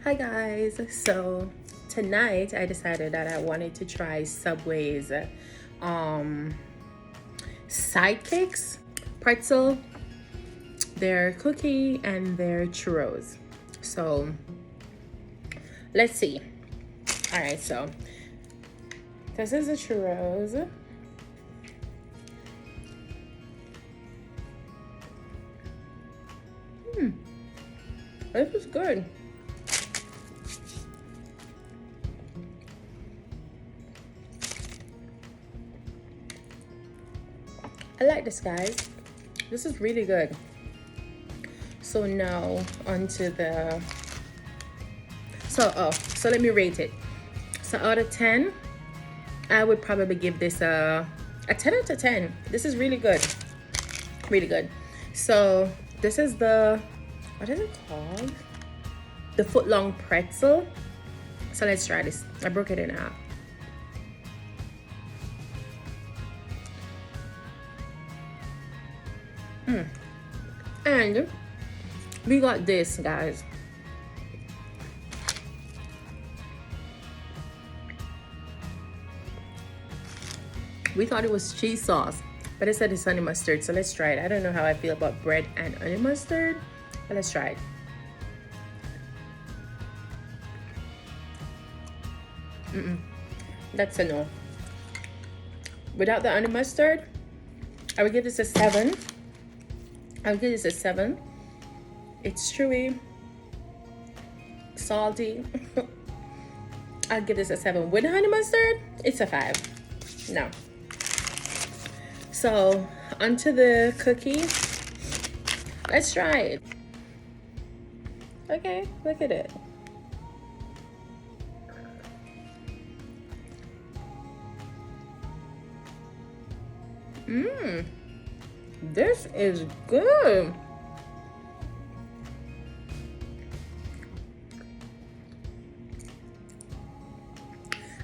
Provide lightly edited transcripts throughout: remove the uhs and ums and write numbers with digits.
Hi guys, so tonight I decided that I wanted to try Subway's Sidekicks pretzel, their cookie and their churros. So let's see. All right, so this is the churros. This is good. I like this, guys. This is really good. So now onto the so let me rate it. So out of 10, I would probably give this a 10 out of 10. This is really good. Really good. So this is the, what is it called? The foot-long pretzel. So let's try this. I broke it in half. And we got this, guys. We thought it was cheese sauce, but it said it's honey mustard. So let's try it. I don't know how I feel about bread and honey mustard, but let's try it. That's a no. Without the honey mustard, I would give this a 7. I would give this a 7. It's chewy, salty. I'll give this a 7. With the honey mustard, it's a 5. No. So onto the cookie. Let's try it. Okay, look at it. This is good.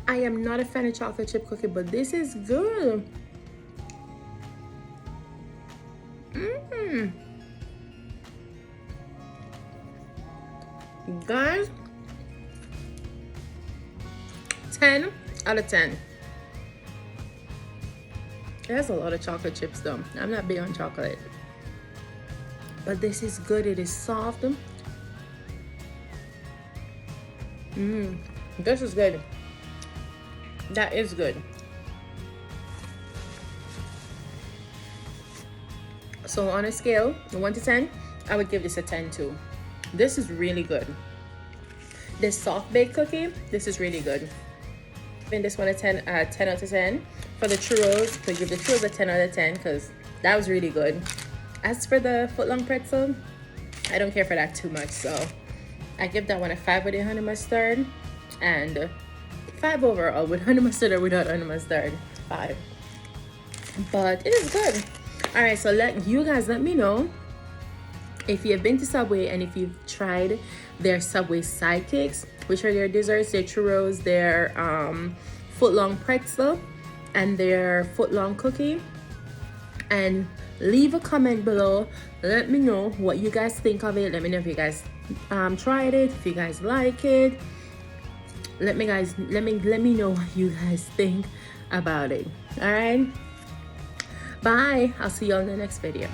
I am not a fan of chocolate chip cookie, but this is good. Guys, 10 out of 10. It has a lot of chocolate chips though. I'm not big on chocolate, but this is good. It is soft. This is good. That is good. So on a scale of 1 to 10, I would give this a 10 too. This is really good. This soft baked cookie, this is really good. Giving this one a 10 out of 10. For the churros, to give the churros a 10 out of 10 because that was really good. As for the footlong pretzel, I don't care for that too much, so I give that one a 5 with the honey mustard and 5 overall with honey mustard or without honey mustard. 5. But it is good. All right, so let me know if you have been to Subway and if you've tried their Subway Sidekicks, which are their desserts, their churros, their footlong pretzel, and their footlong cookie. And leave a comment below. Let me know what you guys think of it. Let me know if you guys tried it, if you guys like it. Let me know what you guys think about it. All right, bye. I'll see you on the next video.